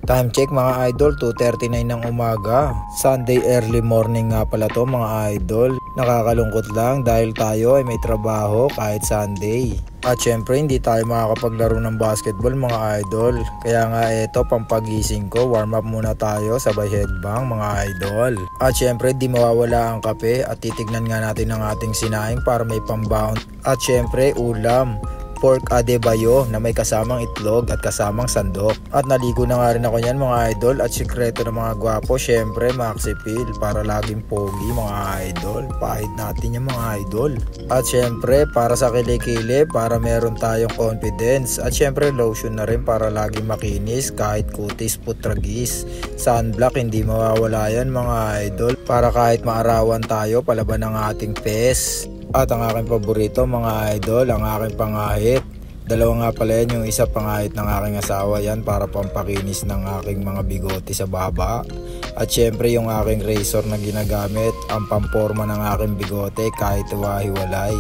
Time check mga idol, 2:39 ng umaga. Sunday early morning nga pala to mga idol. Nakakalungkot lang dahil tayo ay may trabaho kahit Sunday. At syempre hindi tayo makakapaglaro ng basketball mga idol. Kaya nga ito pampagising ko, warm up muna tayo sabay headbang mga idol. At syempre di mawawala ang kape at titignan nga natin ang ating sinaing para may pambaon. At syempre ulam, pork adebayo na may kasamang itlog at kasamang sandok. At naligo na nga rin ako niyan mga idol. At sikreto ng mga gwapo, syempre Maxipil para laging pogi mga idol. Pahid natin yung mga idol. At syempre para sa kilikili, para meron tayong confidence. At syempre lotion na rin para laging makinis kahit kutis putragis. Sunblock hindi mawawala yan mga idol, para kahit maarawan tayo palaban ng ating face. At ang aking paborito mga idol, ang aking pangahit. Dalawa nga pala yan, yung isa pangahit ng aking asawa yan para pampakinis ng aking mga bigote sa baba. At syempre yung aking razor na ginagamit, ang pamporma ng aking bigote kahit hiwa-hiwalay.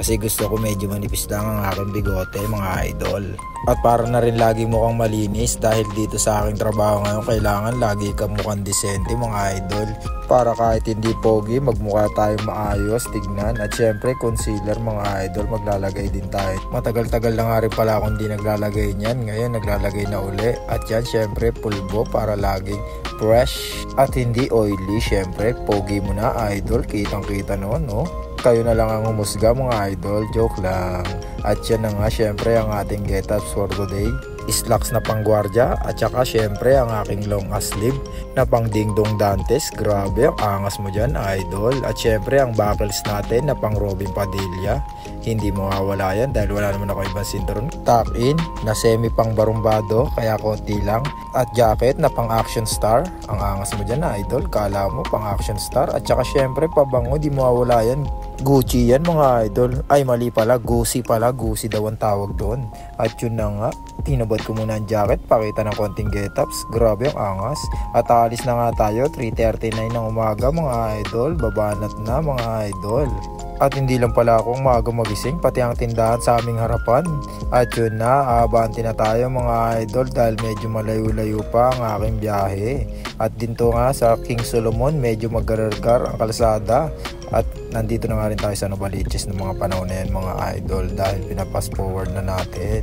Kasi gusto ko medyo manipis lang ang aking bigote mga idol. At para na rin lagi mukhang malinis dahil dito sa aking trabaho ngayon kailangan lagi kang mukhang disente mga idol. Para kahit hindi pogi magmukha tayong maayos tignan. At syempre concealer mga idol, maglalagay din tayo. Matagal-tagal na nga rin pala akong di naglalagay niyan, ngayon naglalagay na uli. At yan syempre pulbo para laging fresh at hindi oily. Syempre pogi mo na idol, kitang kita noon no. Kayo na lang ang humusga mga idol, joke lang. At yan na nga syempre ang ating get-ups for today. Slacks na panggwardya at saka syempre ang aking long sleeve na pang dingdong Dantes. Grabe ang angas mo dyan idol. At syempre ang buckles natin na pang Robin Padilla. Hindi mawawala yan dahil wala naman ako ibang sinturon. Tuck in na semi pang barumbado kaya konti lang. At jacket na pang action star. Ang angas mo dyan idol, kala mo pang action star. At saka syempre pabango, di mawawala yan. Gucci yan mga idol. Ay mali pala, Gucci pala. Gucci daw ang tawag doon. At yun na nga, tinabad ko muna ang jacket, pakita ng konting get-ups. Grabe ang angas. At alis na nga tayo, 3:39 ng umaga mga idol. Babanat na mga idol. At hindi lang pala akong maaga magising, pati ang tindahan sa aming harapan. At yun na, abante na tayo mga idol dahil medyo malayo-layo pa ang aking biyahe. At dito nga sa King Solomon, medyo maggarargar ang kalsada. At nandito na nga rin tayo sa Novaliches ng mga panahon na yan mga idol dahil pinapass forward na natin.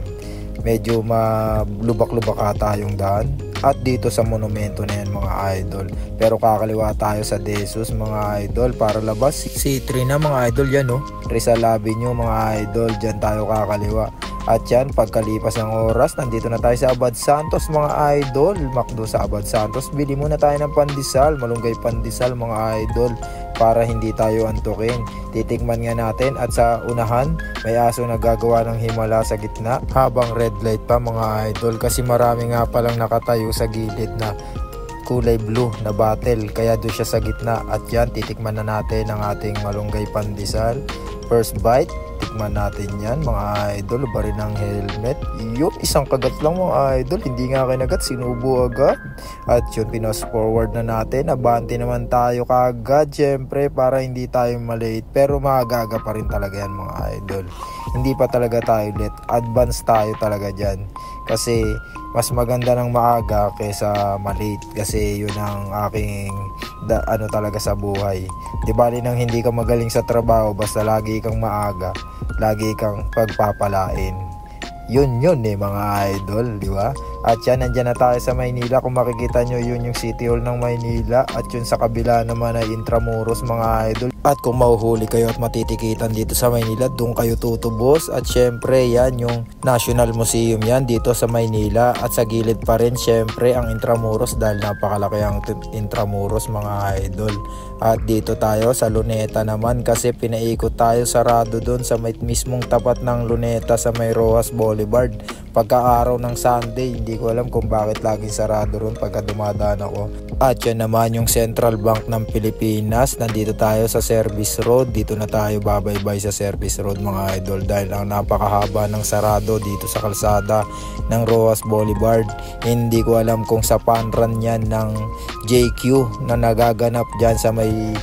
Medyo malubak-lubak ata yung daan. At dito sa monumento na yan mga idol. Pero kakaliwa tayo sa Desus mga idol para labas. C3 na mga idol yan no. Rizal Avenue mga idol, dyan tayo kakaliwa. At yan, pagkalipas ng oras, nandito na tayo sa Abad Santos mga idol. Makdo sa Abad Santos, bili muna tayo ng pandesal, malunggay pandesal mga idol, para hindi tayo antukin. Titikman nga natin at sa unahan, may aso na gagawa ng himala sa gitna habang red light pa mga idol. Kasi marami nga palang nakatayo sa gilid na kulay blue na bottle, kaya doon siya sa gitna. At yan, titikman na natin ang ating malunggay pandesal. First bite, tikman natin yan mga idol. Ba rin ang helmet. Yun, isang kagat lang mga idol. Hindi nga kinagat, sinubo agad. At yun, pinos forward na natin. Abante naman tayo kagad syempre para hindi tayo malate. Pero maaga pa rin talaga yan mga idol. Hindi pa talaga tayo late. Advance tayo talaga dyan. Kasi mas maganda ng maaga kaysa malate. Kasi yun ang aking ano talaga sa buhay. Di bali nang hindi ka magaling sa trabaho, basta lagi kang maaga, lagi kang pagpapalain. Yun mga idol, di ba? At yan, nandyan na tayo sa Maynila. Kung makikita nyo, yun yung City Hall ng Maynila. At yun sa kabila naman ay Intramuros mga idol. At kung mahuhuli kayo at matitikitan dito sa Maynila, doon kayo tutubos. At syempre yan yung National Museum yan dito sa Maynila. At sa gilid pa rin syempre ang Intramuros dahil napakalaki ang Intramuros mga idol. At dito tayo sa Luneta naman kasi pinaikot tayo sarado doon sa may mismong tapat ng Luneta sa may Rojas Boulevard. Pagka-araw ng Sunday, hindi ko alam kung bakit laging sarado ron pagka dumadaan ako. At yan naman yung Central Bank ng Pilipinas. Nandito tayo sa Service Road. Dito na tayo babaybay sa Service Road mga idol dahil ang napakahaba ng sarado dito sa kalsada ng Rojas Boulevard. Hindi ko alam kung sa panran yan ng JQ na nagaganap dyan sa may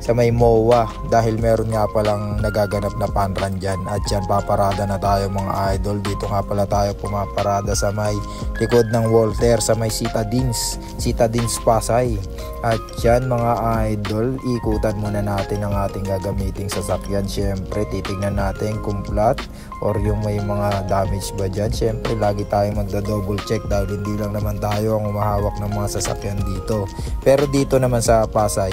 sa may MOA dahil meron nga palang nagaganap na fun run dyan. At yan, paparada na tayo mga idol. Dito nga pala tayo pumaparada sa may likod ng Walter sa may Citadines Pasay. At yan mga idol, ikutan muna natin ang ating gagamiting sasakyan. Syempre titignan natin kung flat or yung may mga damage ba dyan. Syempre lagi tayong magda-double check dahil hindi lang naman tayo ang umahawak ng mga sasakyan dito. Pero dito naman sa Pasay,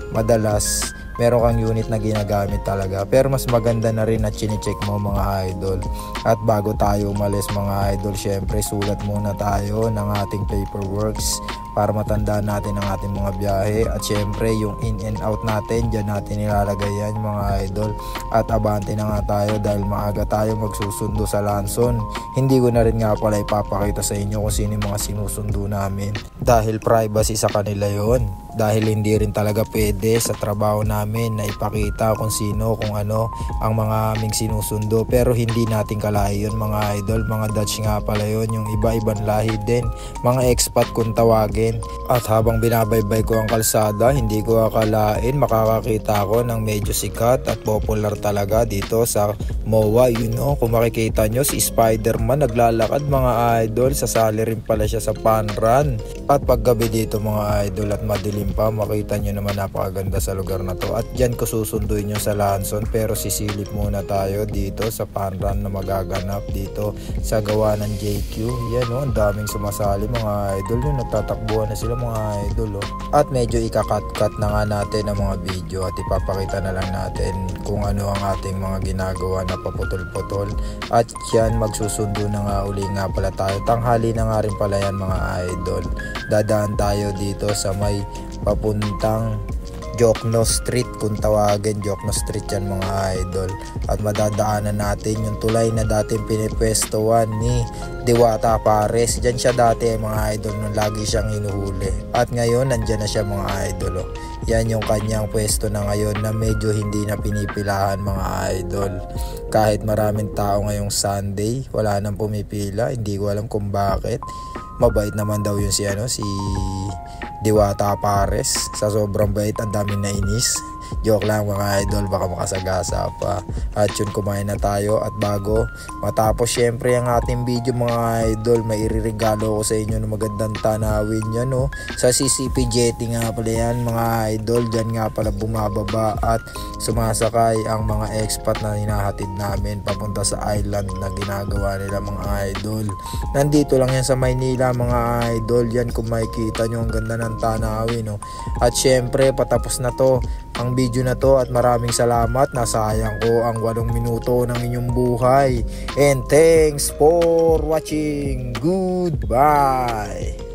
madalas meron kang unit na ginagamit talaga, pero mas maganda na rin na chine-check mo mga idol. At bago tayo umalis mga idol, syempre sulat muna tayo ng ating paperworks para matandaan natin ang ating mga biyahe. At syempre yung in and out natin, dyan natin nilalagay yan mga idol. At abante na nga tayo dahil maaga tayo magsusundo sa Lanson. Hindi ko na rin nga pala ipapakita sa inyo kung sino yung mga sinusundo namin dahil privacy sa kanila yon. Dahil hindi rin talaga pwede sa trabaho namin na ipakita kung sino, kung ano ang mga aming sinusundo. Pero hindi natin kalahi yun mga idol. Mga Dutch nga pala yun, yung iba-ibang lahi din, mga expat kung tawagin. At habang binabaybay ko ang kalsada, hindi ko akalain makakakita ako ng medyo sikat at popular talaga dito sa MOA. You know, kung makikita nyo si Spider-Man naglalakad mga idol, sasali rin pala siya sa fun run. At paggabi dito mga idol at madilim pa, makita nyo naman napakaganda sa lugar na to. At dyan ko susunduin nyo sa Lanson, pero sisilip muna tayo dito sa fun run na magaganap dito sa gawa ng JQ. Yan o, ang daming sumasali mga idol, yung nagtatakbuhan na sila mga idol o. At medyo ikakat-cut na nga natin ang mga video at ipapakita na lang natin kung ano ang ating mga ginagawa na paputol-putol. At yan, magsusundo na nga uli nga pala tayo. Tanghali na nga rin pala yan mga idol. Dadaan tayo dito sa may papuntang Jokno Street kung tawagin. Jokno Street yan mga idol. At madadaanan natin yung tulay na dating pinipwestuhan ni Diwata Pares. Diyan siya dati mga idol nung lagi siyang hinuhuli. At ngayon nandyan na siya mga idol oh. Yan yung kanyang pwesto na ngayon na medyo hindi na pinipilahan mga idol. Kahit maraming tao ngayong Sunday, wala nang pumipila. Hindi ko alam kung bakit. Mabait naman daw yun si Diwata Pares. Sa sobrang bait, ang daming nainis. Joke lang mga idol, baka makasagasa pa. At yun, kumain na tayo. At bago matapos syempre ang ating video mga idol, may iririgalo ko sa inyo ng magandang tanawin yan no? Sa CCP Jetty nga pala yan mga idol. Dyan nga pala bumababa at sumasakay ang mga expat na hinahatid namin papunta sa island na ginagawa nila mga idol. Nandito lang yan sa Maynila mga idol. Yan kung makikita nyo, ang ganda ng tanawin no? At syempre patapos na to ang video na to at maraming salamat. Nasayang ko ang 8 minuto ng inyong buhay. And thanks for watching. Goodbye.